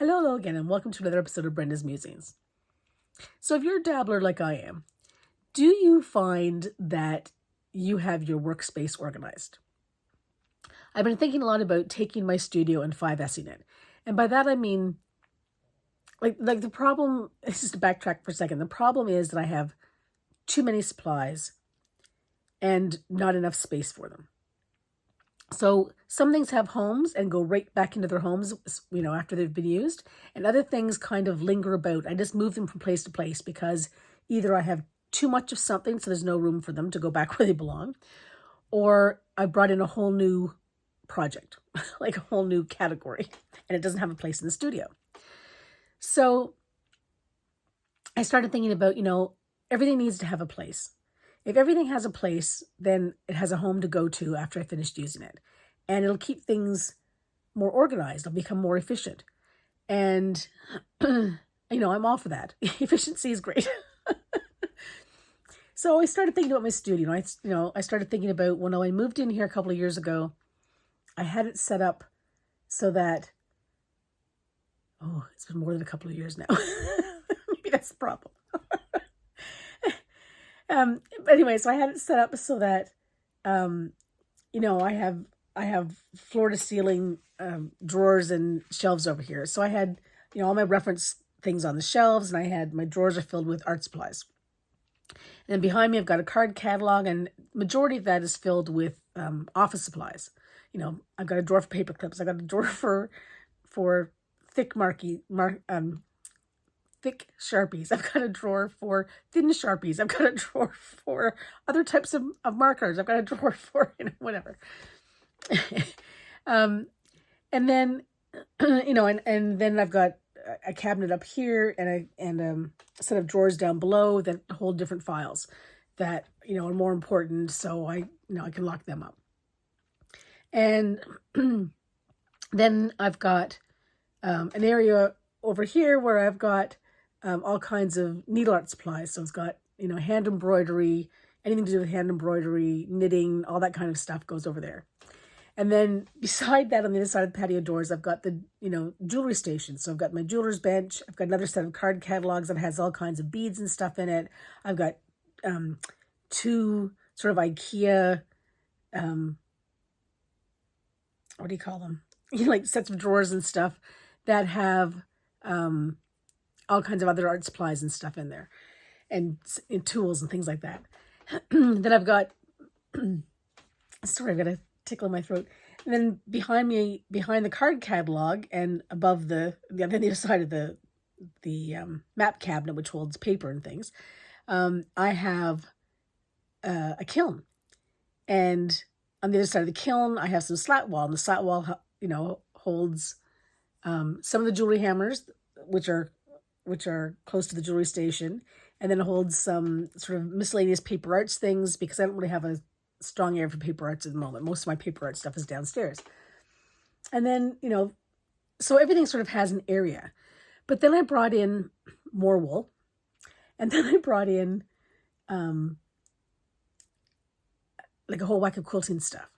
Hello again, and welcome to another episode of Brenda's Musings. So, if you're a dabbler like I am, do you find that you have your workspace organized? I've been thinking a lot about taking my studio and 5S'ing it. And by that I mean, like the problem, just to backtrack for a second, the problem is that I have too many supplies and not enough space for them. So some things have homes and go right back into their homes, after they've been used. And other things kind of linger about. I just move them from place to place because either I have too much of something, so there's no room for them to go back where they belong, or I've brought in a whole new project, like a whole new category, and it doesn't have a place in the studio. So I started thinking about, everything needs to have a place. If everything has a place, then it has a home to go to after I finished using it. And it'll keep things more organized. It'll become more efficient. And, I'm all for that. Efficiency is great. So I started thinking about my studio. I started thinking about when I moved in here a couple of years ago, I had it set up so that, it's been more than a couple of years now. Maybe that's the problem. Anyway, so I had it set up so that, I have floor to ceiling drawers and shelves over here. So I had, all my reference things on the shelves, and I had my drawers are filled with art supplies. And then behind me, I've got a card catalog, and majority of that is filled with office supplies. I've got a drawer for paper clips. I've got a drawer for thick thick Sharpies. I've got a drawer for thin Sharpies. I've got a drawer for other types of markers. I've got a drawer for, whatever. And then, and then I've got a cabinet up here and a set of drawers down below that hold different files that, are more important. So I can lock them up. And then I've got an area over here where I've got all kinds of needle art supplies. So it's got, hand embroidery, anything to do with hand embroidery, knitting, all that kind of stuff goes over there. And then beside that, on the other side of the patio doors, I've got the, jewelry station. So I've got my jeweler's bench. I've got another set of card catalogs that has all kinds of beads and stuff in it. I've got two sort of IKEA, what do you call them? Like sets of drawers and stuff that have all kinds of other art supplies and stuff in there, and tools and things like that. Then I've got, sorry, I've got a tickle in my throat. And then behind me, behind the card catalog and above the other side of the map cabinet, which holds paper and things, I have a kiln. And on the other side of the kiln, I have some slat wall. And the slat wall, holds some of the jewelry hammers, which are close to the jewelry station. And then it holds some sort of miscellaneous paper arts things, because I don't really have a strong area for paper arts at the moment. Most of my paper art stuff is downstairs. And then, so everything sort of has an area. But then I brought in more wool. And then I brought in like a whole whack of quilting stuff.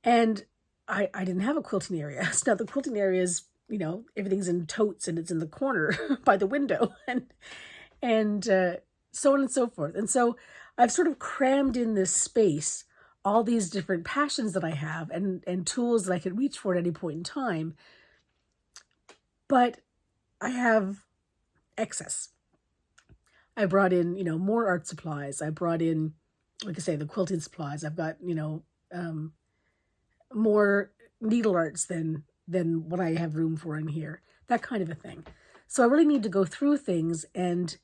And I didn't have a quilting area. So now the quilting area is, everything's in totes and it's in the corner by the window and so on and so forth. And so I've sort of crammed in this space all these different passions that I have and tools that I could reach for at any point in time. But I have excess. I brought in, more art supplies. I brought in, like I say, the quilting supplies. I've got, more needle arts than what I have room for in here, that kind of a thing. So I really need to go through things and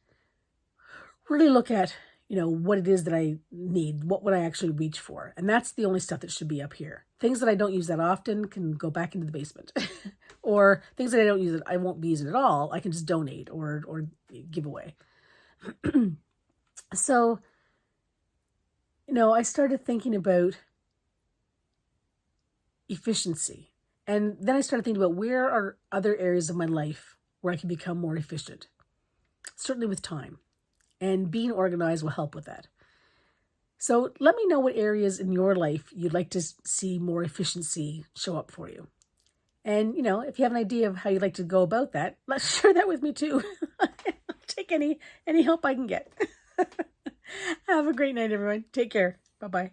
really look at, what it is that I need, what would I actually reach for. And that's the only stuff that should be up here. Things that I don't use that often can go back into the basement. Or things that I don't use that I won't be using at all, I can just donate or give away. So, I started thinking about efficiency. And then I started thinking about where are other areas of my life where I can become more efficient. Certainly with time. And being organized will help with that. So let me know what areas in your life you'd like to see more efficiency show up for you. And, if you have an idea of how you'd like to go about that, let's share that with me too. I'll take any help I can get. Have a great night, everyone. Take care. Bye-bye.